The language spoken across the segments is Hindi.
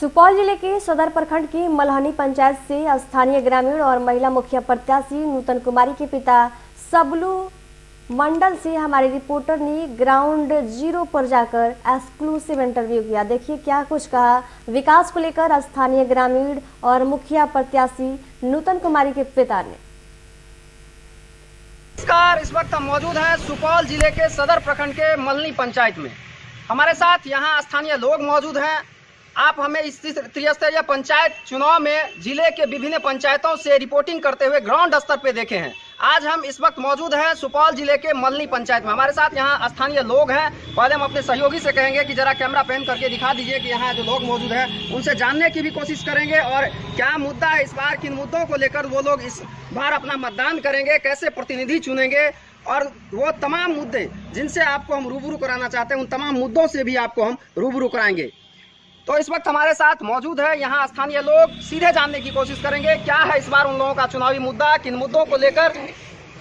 सुपौल जिले के सदर प्रखंड की मल्हनी पंचायत से स्थानीय ग्रामीण और महिला मुखिया प्रत्याशी नूतन कुमारी के पिता सबलू मंडल से हमारे रिपोर्टर ने ग्राउंड जीरो पर जाकर एक्सक्लूसिव इंटरव्यू किया। देखिए क्या कुछ कहा विकास को लेकर स्थानीय ग्रामीण और मुखिया प्रत्याशी नूतन कुमारी के पिता ने। नमस्कार, इस वक्त हम मौजूद हैं सुपौल जिले के सदर प्रखंड के मल्हनी पंचायत में। हमारे साथ यहाँ स्थानीय लोग मौजूद हैं। आप हमें इस त्रिस्तरीय पंचायत चुनाव में जिले के विभिन्न पंचायतों से रिपोर्टिंग करते हुए ग्राउंड स्तर पे देखे हैं। आज हम इस वक्त मौजूद हैं सुपौल जिले के मल्हनी पंचायत में। हमारे साथ यहाँ स्थानीय लोग हैं। पहले हम अपने सहयोगी से कहेंगे कि जरा कैमरा पैन करके दिखा दीजिए कि यहाँ जो लोग मौजूद हैं उनसे जानने की भी कोशिश करेंगे और क्या मुद्दा है इस बार, किन मुद्दों को लेकर वो लोग इस बार अपना मतदान करेंगे, कैसे प्रतिनिधि चुनेंगे और वो तमाम मुद्दे जिनसे आपको हम रूबरू कराना चाहते हैं उन तमाम मुद्दों से भी आपको हम रूबरू कराएंगे। तो इस वक्त हमारे साथ मौजूद है यहाँ स्थानीय लोग। सीधे जानने की कोशिश करेंगे क्या है इस बार उन लोगों का चुनावी मुद्दा, किन मुद्दों को लेकर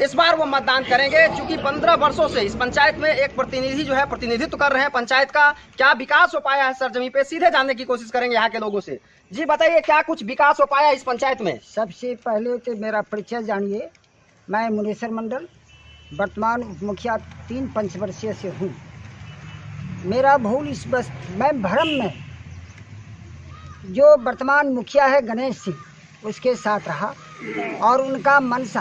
इस बार वो मतदान करेंगे। क्योंकि 15 वर्षों से इस पंचायत में एक प्रतिनिधि जो है प्रतिनिधित्व कर रहे हैं पंचायत का, क्या विकास हो पाया है सरजमी पे, सीधे जानने की कोशिश करेंगे यहाँ के लोगों से। जी बताइए क्या कुछ विकास हो पाया इस पंचायत में। सबसे पहले तो मेरा परिचय जानिए। मैं मुनेश्वर मंडल वर्तमान उप मुखिया 3 पंचवर्षीय से हूँ। मेरा भूल इस बस मैं भरम में जो वर्तमान मुखिया है गणेश सिंह उसके साथ रहा और उनका मनसा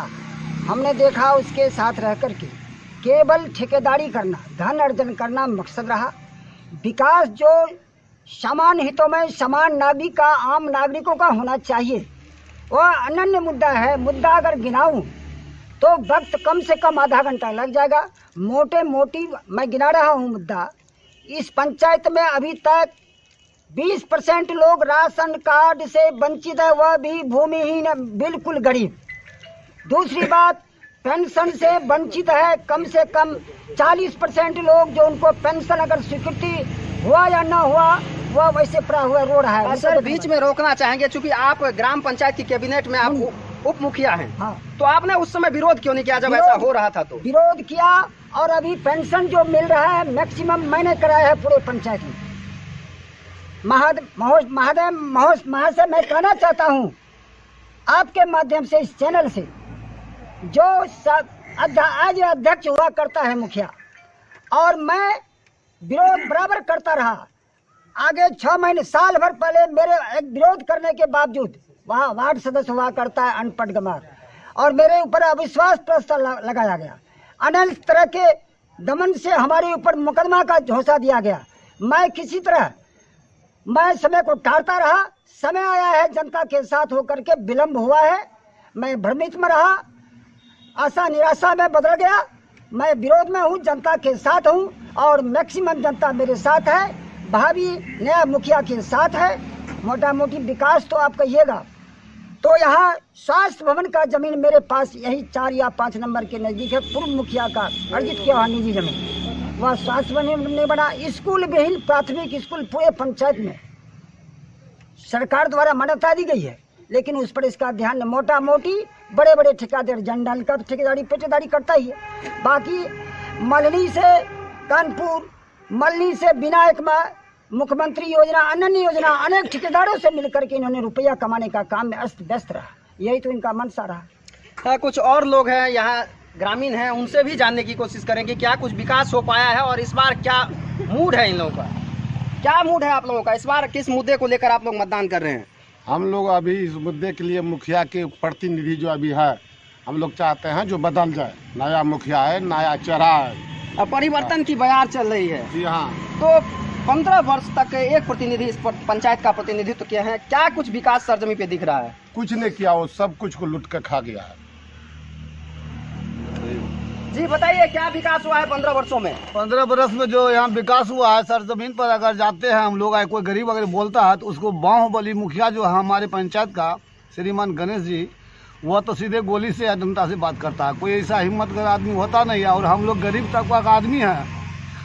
हमने देखा। उसके साथ रह कर के केवल ठेकेदारी करना, धन अर्जन करना मकसद रहा। विकास जो समान हितों में समान नागरिक का, आम नागरिकों का होना चाहिए, वह अनन्य मुद्दा है। मुद्दा अगर गिनाऊं तो वक्त कम से कम आधा घंटा लग जाएगा। मोटे मोटी मैं गिना रहा हूँ मुद्दा। इस पंचायत में अभी तक 20% लोग राशन कार्ड से वंचित है, वह भी भूमिहीन, बिल्कुल गरीब। दूसरी बात, पेंशन से वंचित है कम से कम 40% लोग, जो उनको पेंशन अगर स्वीकृति हुआ या ना हुआ वह वैसे पड़ा हुआ रो रहा है। सर बीच में रोकना चाहेंगे क्योंकि आप ग्राम पंचायत की कैबिनेट में आप उप मुखिया हैं। हाँ। तो आपने उस समय विरोध क्यों नहीं किया जब ऐसा हो रहा था? तो विरोध किया और अभी पेंशन जो मिल रहा है मैक्सिमम मैंने कराया है पूरे पंचायत में। महाशय मैं कहना चाहता हूँ आपके माध्यम से, इस चैनल से, जो आज अध्यक्ष हुआ करता है मुखिया और मैं विरोध बराबर करता रहा। आगे 6 महीने साल भर पहले मेरे एक विरोध करने के बावजूद वहाँ वार्ड सदस्य हुआ करता है अनपढ़ गंवार, और मेरे ऊपर अविश्वास प्रस्ताव लगाया गया। अनेक तरह के दमन से हमारे ऊपर मुकदमा का झोंसा दिया गया। मैं किसी तरह मैं समय को टालता रहा। समय आया है जनता के साथ होकर के विलंब हुआ है। मैं भ्रमित में रहा, आशा निराशा में बदल गया। मैं विरोध में हूँ, जनता के साथ हूँ और मैक्सिमम जनता मेरे साथ है, भावी नया मुखिया के साथ है। मोटा मोटी विकास तो आप कहिएगा तो यहाँ स्वास्थ्य भवन का जमीन मेरे पास यही 4 या 5 नंबर के नज़दीक है। पूर्व मुखिया का अर्जित किया हुआ निजी जमीन, वह स्वास्थ्य भवन नहीं बना। स्कूल विहीन प्राथमिक स्कूल पूरे पंचायत में सरकार द्वारा मान्यता दी गई है, लेकिन उस पर इसका ध्यान। मोटा मोटी बड़े बड़े ठेकेदार जनडाल का ठेकेदारी पेटेदारी करता ही है। बाकी मल्हनी से कानपुर, मल्हनी से विनायक में मुख्यमंत्री योजना, अनन्य योजना, अनेक ठेकेदारों से मिलकर के इन्होंने रुपया कमाने का काम में अस्त व्यस्त रहा। यही तो इनका मनसा रहा। कुछ और लोग हैं यहाँ ग्रामीण हैं, उनसे भी जानने की कोशिश करेंगे क्या कुछ विकास हो पाया है और इस बार क्या मूड है इन लोगों का। क्या मूड है आप लोगों का इस बार, किस मुद्दे को लेकर आप लोग मतदान कर रहे हैं? हम लोग अभी इस मुद्दे के लिए मुखिया के प्रतिनिधि जो अभी है, हम लोग चाहते हैं जो बदल जाए। नया मुखिया है, नया चेहरा है, परिवर्तन की बयार चल रही है। जी हाँ। तो 15 वर्ष तक एक प्रतिनिधि इस पंचायत का प्रतिनिधित्व किया है, क्या कुछ विकास सरजमी पे दिख रहा है? कुछ नहीं किया, वो सब कुछ को लूट के खा गया है। जी बताइए क्या विकास हुआ है 15 वर्षों में? 15 बरस में जो यहाँ विकास हुआ है, सरजमीन पर अगर जाते हैं हम लोग, कोई गरीब अगर बोलता है तो उसको बाहुबली मुखिया जो है हमारे पंचायत का श्रीमान गणेश जी, वह तो सीधे गोली से जनता से बात करता है। कोई ऐसा हिम्मतगर आदमी होता नहीं है। और हम लोग गरीब तबका का आदमी है,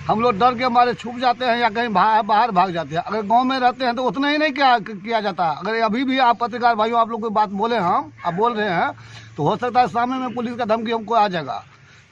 हम लोग डर के हमारे छुप जाते हैं या कहीं बाहर भाग जाते हैं। अगर गांव में रहते हैं तो उतना ही नहीं किया जाता। अगर अभी भी आप पत्रकार भाइयों आप लोग कोई बात बोले, हम आप बोल रहे हैं, तो हो सकता है सामने में पुलिस का धमकी हमको आ जाएगा।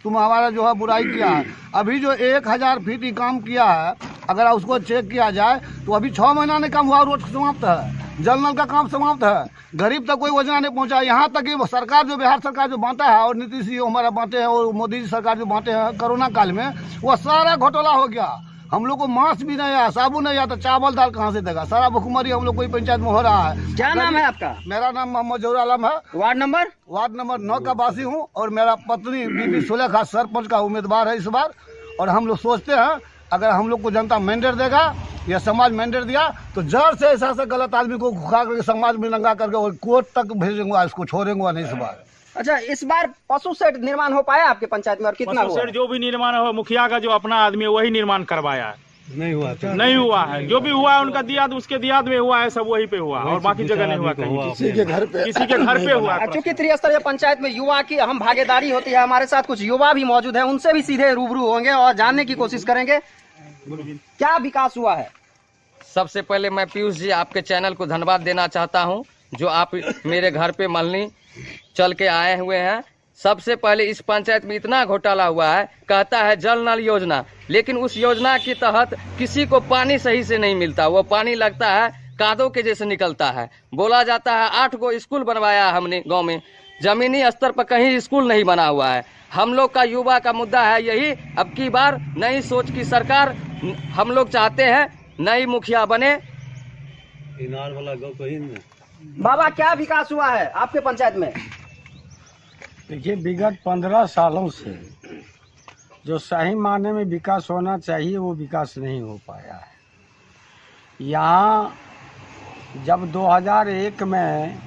तुम हमारा जो है बुराई किया है। अभी जो 1000 फीट ही काम किया है, अगर उसको चेक किया जाए तो अभी 6 महीना नहीं काम हुआ, रोड समाप्त है, जल नल का काम समाप्त है, गरीब तक कोई योजना नहीं पहुंचा। यहाँ तक कि सरकार जो बिहार सरकार जो बांटा है और नीतीश जी हमारा बांटे हैं और मोदी जी सरकार जो बांटे हैं कोरोना काल में, वो सारा घोटाला हो गया। हम लोग को मास्क भी नहीं आया, साबुन नहीं आया, तो चावल दाल कहाँ से देगा? सारा भुखमरी हम लोग कोई पंचायत में हो रहा है। क्या नाम है आपका? मेरा नाम मोहम्मद जहूर आलम है। वार्ड नंबर 9 का वासी हूँ और मेरा पत्नी बीबी सुलेखा सरपंच का उम्मीदवार है इस बार। और हम लोग सोचते हैं अगर हम लोग को जनता मैंडेट देगा या समाज मैंडेट दिया तो जड़ से ऐसा गलत आदमी को घुखा करके समाज में नंगा करके और कोर्ट तक भेजेंगे, इसको छोड़ेंगे नहीं इस बार। अच्छा, इस बार पशु शेड निर्माण हो पाया आपके पंचायत में और कितना हुआ? जो भी निर्माण हो, मुखिया का जो अपना आदमी है वही निर्माण करवाया है। नहीं हुआ है। जो भी हुआ है उनका दिया उसके दियाद में हुआ है, सब वही पे हुआ और बाकी जगह नहीं हुआ कहीं। किसी के घर पे हुआ। चूंकि त्रिस्तरीय पंचायत में युवा की अहम भागीदारी होती है, हमारे साथ कुछ युवा भी मौजूद है, उनसे भी सीधे रूबरू होंगे और जानने की कोशिश करेंगे क्या विकास हुआ है। सबसे पहले मैं पीयूष जी आपके चैनल को धन्यवाद देना चाहता हूं, जो आप मेरे घर पे मल्हनी चल के आए हुए हैं। सबसे पहले इस पंचायत में इतना घोटाला हुआ है, कहता है जल नल योजना, लेकिन उस योजना के तहत किसी को पानी सही से नहीं मिलता। वो पानी लगता है कादो के जैसे निकलता है। बोला जाता है 8 गो स्कूल बनवाया हमने गांव में, जमीनी स्तर पर कहीं स्कूल नहीं बना हुआ है। हम लोग का युवा का मुद्दा है यही, अब की बार नई सोच की सरकार हम लोग चाहते हैं, नई मुखिया बने। बाबा, क्या विकास हुआ है आपके पंचायत में? देखिए, विगत 15 सालों से जो सही मायने में विकास होना चाहिए वो विकास नहीं हो पाया है। यहाँ जब 2001 में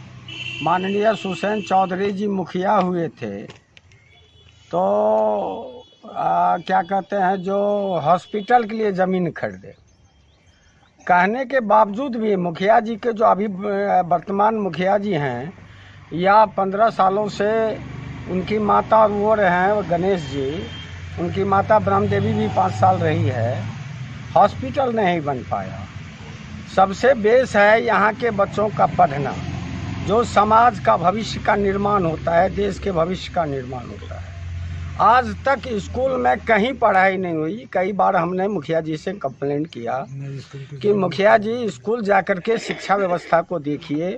माननीय सुसैन चौधरी जी मुखिया हुए थे तो क्या कहते हैं, जो हॉस्पिटल के लिए ज़मीन खरीदे, कहने के बावजूद भी मुखिया जी के जो अभी वर्तमान मुखिया जी हैं या 15 सालों से उनकी माता वो रहे हैं गणेश जी, उनकी माता ब्रह्म देवी भी 5 साल रही है, हॉस्पिटल नहीं बन पाया। सबसे बेस है यहाँ के बच्चों का पढ़ना, जो समाज का भविष्य का निर्माण होता है, देश के भविष्य का निर्माण होता है। आज तक स्कूल में कहीं पढ़ाई नहीं हुई। कई बार हमने मुखिया जी से कंप्लेंट किया कि मुखिया जी स्कूल जाकर के शिक्षा व्यवस्था को देखिए,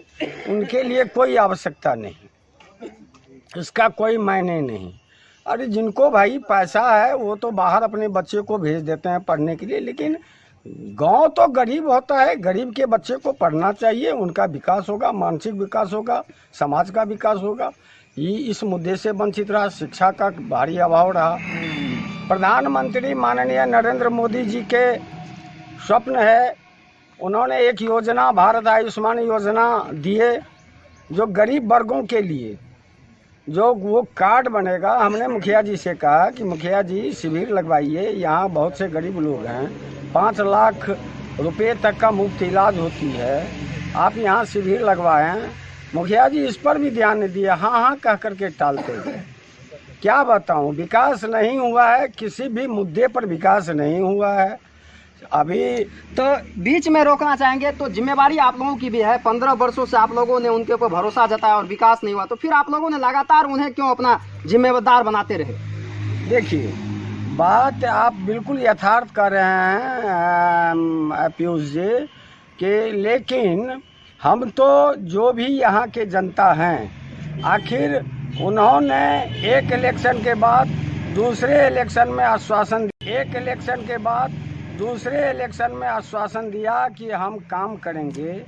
उनके लिए कोई आवश्यकता नहीं, इसका कोई मायने नहीं। अरे जिनको भाई पैसा है वो तो बाहर अपने बच्चे को भेज देते हैं पढ़ने के लिए, लेकिन गांव तो गरीब होता है, गरीब के बच्चे को पढ़ना चाहिए, उनका विकास होगा, मानसिक विकास होगा, समाज का विकास होगा। ये इस मुद्दे से वंचित रहा, शिक्षा का भारी अभाव रहा। प्रधानमंत्री माननीय नरेंद्र मोदी जी के स्वप्न है, उन्होंने एक योजना भारत आयुष्मान योजना दिए, जो गरीब वर्गों के लिए जो वो कार्ड बनेगा। हमने मुखिया जी से कहा कि मुखिया जी शिविर लगवाइए, यहाँ बहुत से गरीब लोग हैं, 5 लाख रुपए तक का मुफ्त इलाज होती है, आप यहाँ शिविर लगवाएं। मुखिया जी इस पर भी ध्यान नहीं दिया, हाँ कह करके टालते गए। क्या बताऊं, विकास नहीं हुआ है, किसी भी मुद्दे पर विकास नहीं हुआ है। अभी तो बीच में रोकना चाहेंगे तो जिम्मेवारी आप लोगों की भी है। 15 वर्षों से आप लोगों ने उनके ऊपर भरोसा जताया और विकास नहीं हुआ, तो फिर आप लोगों ने लगातार उन्हें क्यों अपना जिम्मेदार बनाते रहे? देखिए, बात आप बिल्कुल यथार्थ कर रहे हैं पीयूष जी कि, लेकिन हम तो जो भी यहाँ के जनता हैं, आखिर उन्होंने एक इलेक्शन के बाद दूसरे इलेक्शन में आश्वासन दिया कि हम काम करेंगे,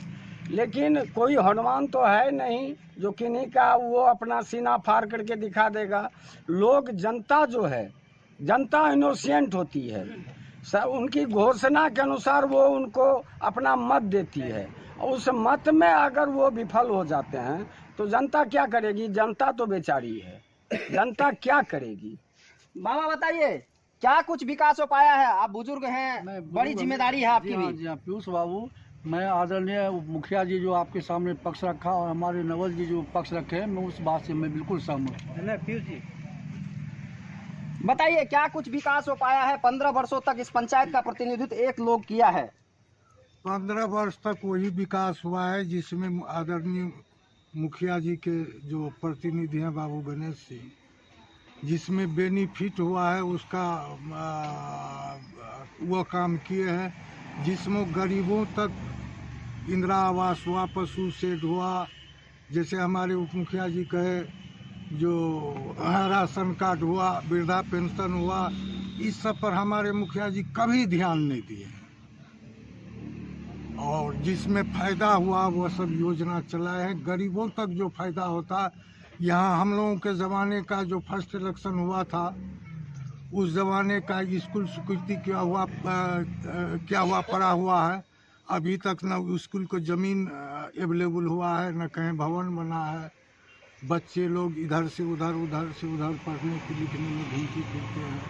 लेकिन कोई हनुमान तो है नहीं जो किन्हीं का वो अपना सीना फाड़ करके दिखा देगा। लोग, जनता जो है, जनता इनोसेंट होती है, उनकी घोषणा के अनुसार वो उनको अपना मत देती है। उस मत में अगर वो विफल हो जाते हैं तो जनता क्या करेगी? जनता तो बेचारी है, जनता क्या करेगी? बाबा बताइए, क्या कुछ विकास हो पाया है? आप बुजुर्ग हैं, बड़ी जिम्मेदारी है आपकी भी। पीयूष बाबू, मैं आदरणीय मुखिया जी जो आपके सामने पक्ष रखा और हमारे नवल जी जो पक्ष रखे हैं, मैं उस बात से मैं बिल्कुल सहमत हूँ। पीयूष जी बताइए, क्या कुछ विकास हो पाया है? 15 वर्षों तक इस पंचायत का प्रतिनिधित्व एक लोग किया है। 15 वर्ष तक वही विकास हुआ है जिसमें आदरणीय मुखिया जी के जो प्रतिनिधि हैं बाबू गणेश सिंह, जिसमें बेनिफिट हुआ है उसका वो काम किए हैं, जिसमें गरीबों तक इंदिरा आवास हुआ, पशु शेड हुआ, जैसे हमारे उप मुखिया जी कहे जो राशन कार्ड हुआ, वृद्धा पेंशन हुआ, इस सब पर हमारे मुखिया जी कभी ध्यान नहीं दिए। और जिसमें फ़ायदा हुआ वो सब योजना चलाए हैं। गरीबों तक जो फ़ायदा होता, यहाँ हम लोगों के ज़माने का जो फर्स्ट इलेक्शन हुआ था, उस ज़माने का स्कूल स्वीकृति क्या हुआ पड़ा हुआ है। अभी तक न स्कूल को ज़मीन अवेलेबल हुआ है, न कहीं भवन बना है। बच्चे लोग इधर से उधर पढ़ने के लिखने में घूमते फिरते हैं।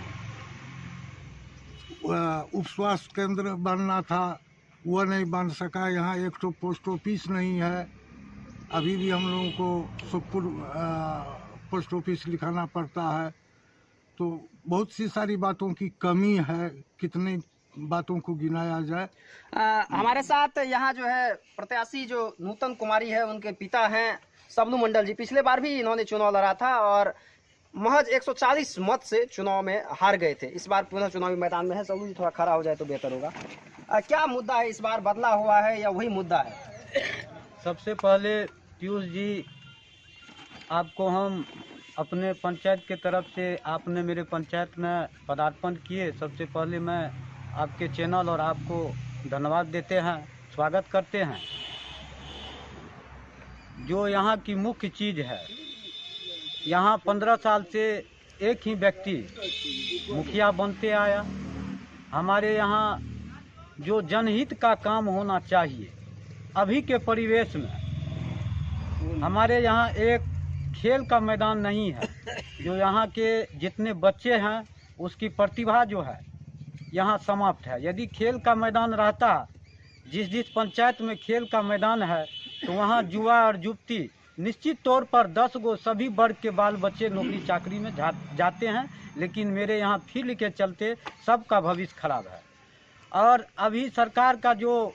उप स्वास्थ्य केंद्र बनना था, वो नहीं बन सका। यहाँ एक तो पोस्ट ऑफिस नहीं है, अभी भी हम लोगों को सुखपुर पोस्ट ऑफिस लिखाना पड़ता है। तो बहुत सी सारी बातों की कमी है, कितनी बातों को गिनाया जाए। हमारे साथ यहाँ जो है प्रत्याशी जो नूतन कुमारी है, उनके पिता हैं सबलू मंडल जी। पिछले बार भी इन्होंने चुनाव लड़ा था और महज 140 मत से चुनाव में हार गए थे। इस बार पुनः चुनावी मैदान में है। सबलू जी थोड़ा खड़ा हो जाए तो बेहतर होगा। क्या मुद्दा है इस बार, बदला हुआ है या वही मुद्दा है? सबसे पहले पीयूष जी, आपको हम अपने पंचायत के तरफ से, आपने मेरे पंचायत में पदार्पण किए, सबसे पहले मैं आपके चैनल और आपको धन्यवाद देते हैं, स्वागत करते हैं। जो यहाँ की मुख्य चीज़ है, यहाँ 15 साल से एक ही व्यक्ति मुखिया बनते आया। हमारे यहाँ जो जनहित का काम होना चाहिए, अभी के परिवेश में हमारे यहाँ एक खेल का मैदान नहीं है। जो यहाँ के जितने बच्चे हैं उसकी प्रतिभा जो है यहाँ समाप्त है। यदि खेल का मैदान रहता, जिस पंचायत में खेल का मैदान है, तो वहाँ युवा और युवती निश्चित तौर पर 10 गो सभी वर्ग के बाल बच्चे नौकरी चाकरी में जाते हैं। लेकिन मेरे यहाँ फील्ड के चलते सबका भविष्य खराब है। और अभी सरकार का जो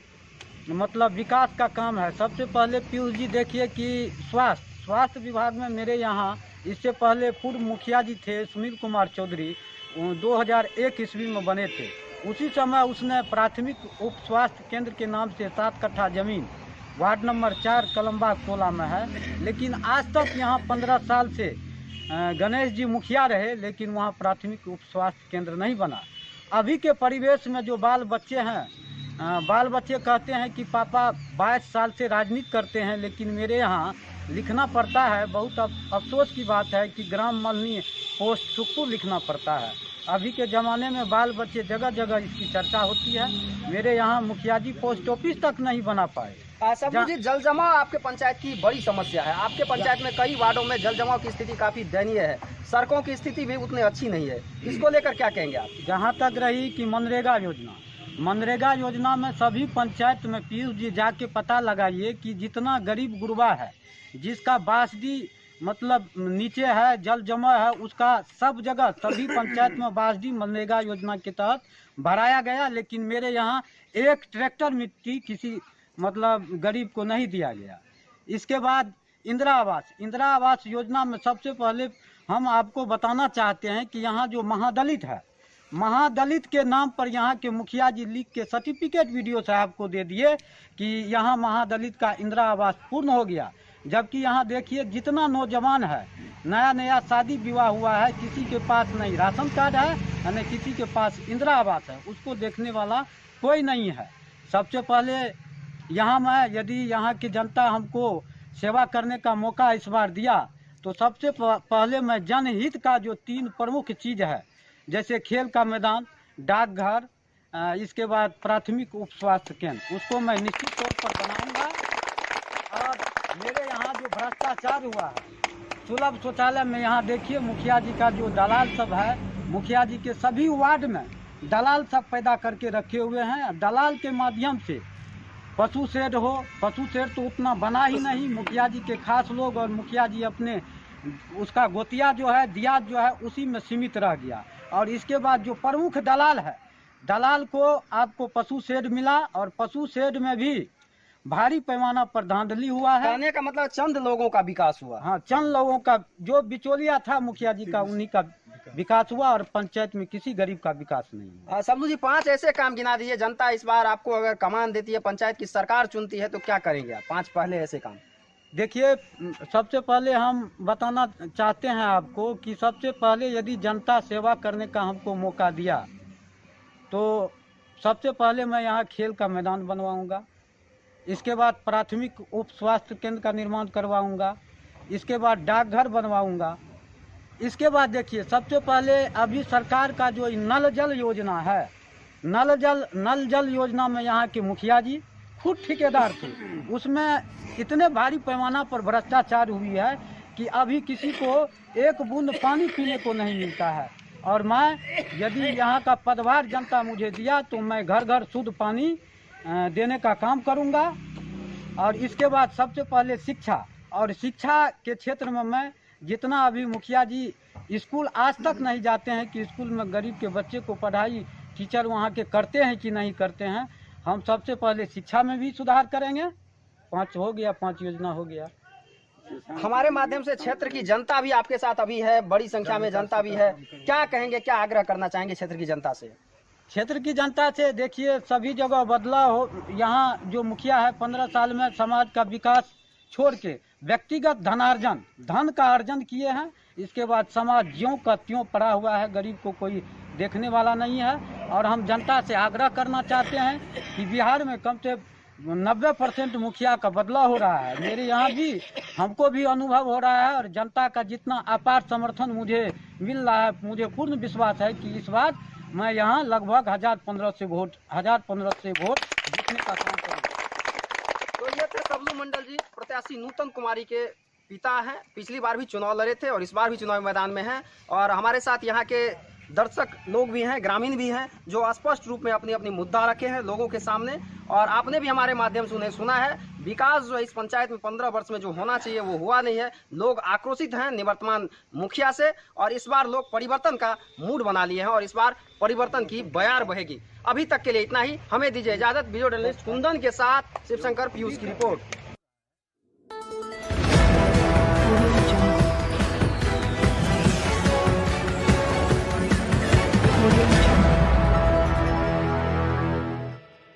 मतलब विकास का काम है, सबसे पहले पीयूष जी देखिए कि स्वास्थ्य विभाग में मेरे यहाँ इससे पहले पूर्व मुखिया जी थे सुनील कुमार चौधरी, 2001 ईस्वी में बने थे। उसी समय उसने प्राथमिक उप स्वास्थ्य केंद्र के नाम से 7 कट्ठा जमीन वार्ड नंबर 4 कलम्बा कोला में है। लेकिन आज तक यहाँ 15 साल से गणेश जी मुखिया रहे, लेकिन वहाँ प्राथमिक उप स्वास्थ्य केंद्र नहीं बना। अभी के परिवेश में जो बाल बच्चे हैं, बाल बच्चे कहते हैं कि पापा 22 साल से राजनीति करते हैं, लेकिन मेरे यहाँ लिखना पड़ता है। बहुत अफसोस की बात है कि ग्राम मल्हनी पोस्ट सुखपुर लिखना पड़ता है। अभी के ज़माने में बाल बच्चे जगह जगह इसकी चर्चा होती है। मेरे यहाँ मुखिया जी पोस्ट ऑफिस तक नहीं बना पाए। सबलू जी, जल जमाव आपके पंचायत की बड़ी समस्या है। आपके पंचायत में कई वार्डों में जल जमाव की स्थिति काफ़ी दयनीय है, सड़कों की स्थिति भी उतनी अच्छी नहीं है। इसको लेकर क्या कहेंगे आप? जहाँ तक रही कि मनरेगा योजना में सभी पंचायत में पीयूष जी जाके पता लगाइए कि जितना गरीब गुरबा है, जिसका बासडी मतलब नीचे है, जल जमा है, उसका सब जगह सभी पंचायत में बासडी मनरेगा योजना के तहत भराया गया। लेकिन मेरे यहाँ एक ट्रैक्टर मिट्टी किसी मतलब गरीब को नहीं दिया गया। इसके बाद इंदिरा आवास योजना में सबसे पहले हम आपको बताना चाहते हैं कि यहाँ जो महादलित है, महादलित के नाम पर यहाँ के मुखिया जी लिख के सर्टिफिकेट वीडियो साहब को दे दिए कि यहाँ महादलित का इंदिरा आवास पूर्ण हो गया। जबकि यहाँ देखिए जितना नौजवान है, नया शादी विवाह हुआ है, किसी के पास नहीं राशन कार्ड है, न किसी के पास इंदिरा आवास है, उसको देखने वाला कोई नहीं है। सबसे पहले यहाँ मैं, यदि यहाँ की जनता हमको सेवा करने का मौका इस बार दिया, तो सबसे पहले मैं जनहित का जो 3 प्रमुख चीज़ है, जैसे खेल का मैदान, डाकघर, इसके बाद प्राथमिक उप स्वास्थ्य केंद्र, उसको मैं निश्चित तौर पर बनाऊंगा। और मेरे यहाँ जो भ्रष्टाचार हुआ है, सुलभ शौचालय में यहाँ देखिए मुखिया जी का जो दलाल सब है, मुखिया जी के सभी वार्ड में दलाल सब पैदा करके रखे हुए हैं। दलाल के माध्यम से पशु शेड तो उतना बना ही नहीं। मुखिया जी के खास लोग और मुखिया जी अपने उसका गोतिया जो है, दियाद जो है, उसी में सीमित रह गया। और इसके बाद जो प्रमुख दलाल है, दलाल को आपको पशु शेड मिला, और पशु शेड में भी भारी पैमाना पर धांधली हुआ है। कहने का मतलब चंद लोगों का विकास हुआ। हाँ, चंद लोगों का, जो बिचौलिया था मुखिया जी का, उन्हीं का विकास हुआ और पंचायत में किसी गरीब का विकास नहीं हुआ। सबलू जी, 5 ऐसे काम गिना दीजिए, जनता इस बार आपको अगर कमान देती है, पंचायत की सरकार चुनती है, तो क्या करेंगे आप? 5 पहले ऐसे काम। देखिए, सबसे पहले हम बताना चाहते हैं आपको कि सबसे पहले यदि जनता सेवा करने का हमको मौका दिया तो सबसे पहले मैं यहाँ खेल का मैदान बनवाऊंगा। इसके बाद प्राथमिक उप स्वास्थ्य केंद्र का निर्माण करवाऊंगा। इसके बाद डाकघर बनवाऊंगा। इसके बाद देखिए, सबसे पहले अभी सरकार का जो नल जल योजना है, नल जल योजना में यहाँ के मुखिया जी खुद ठेकेदार थे। उसमें इतने भारी पैमाना पर भ्रष्टाचार हुई है कि अभी किसी को एक बूंद पानी पीने को नहीं मिलता है। और मैं यदि यहाँ का पदभार जनता मुझे दिया तो मैं घर घर शुद्ध पानी देने का काम करूँगा। और इसके बाद सबसे पहले शिक्षा, और शिक्षा के क्षेत्र में मैं जितना अभी मुखिया जी स्कूल आज तक नहीं जाते हैं कि स्कूल में गरीब के बच्चे को पढ़ाई टीचर वहाँ के करते हैं कि नहीं करते हैं, हम सबसे पहले शिक्षा में भी सुधार करेंगे। 5 हो गया, 5 योजना हो गया। हमारे माध्यम से क्षेत्र की जनता भी आपके साथ अभी है, बड़ी संख्या में जनता भी है, क्या कहेंगे, क्या आग्रह करना चाहेंगे क्षेत्र की जनता से? क्षेत्र की जनता से देखिए, सभी जगह बदलाव हो। यहाँ जो मुखिया है 15 साल में समाज का विकास छोड़ के व्यक्तिगत धन का अर्जन किए हैं। इसके बाद समाज ज्यों का त्यों पड़ा हुआ है, गरीब को कोई देखने वाला नहीं है। और हम जनता से आग्रह करना चाहते हैं कि बिहार में कम से 90% मुखिया का बदलाव हो रहा है। मेरे यहाँ भी हमको भी अनुभव हो रहा है और जनता का जितना अपार समर्थन मुझे मिल रहा है, मुझे पूर्ण विश्वास है कि इस बार मैं यहाँ लगभग 1015 से वोट जीतने का काम करूँगा। तो ये थे सबलू मंडल जी, प्रत्याशी नूतन कुमारी के पिता हैं। पिछली बार भी चुनाव लड़े थे और इस बार भी चुनाव मैदान में हैं। और हमारे साथ यहाँ के दर्शक लोग भी हैं, ग्रामीण भी हैं, जो स्पष्ट रूप में अपनी अपनी मुद्दा रखे हैं लोगों के सामने। और आपने भी हमारे माध्यम से उन्हें सुना है। विकास जो है इस पंचायत में 15 वर्ष में जो होना चाहिए वो हुआ नहीं है। लोग आक्रोशित हैं निवर्तमान मुखिया से और इस बार लोग परिवर्तन का मूड बना लिए हैं और इस बार परिवर्तन की बयार बहेगी। अभी तक के लिए इतना ही, हमें दीजिए इजाजत। वीडियो जर्नलिस्ट कुंदन के साथ शिवशंकर पीयूष की रिपोर्ट।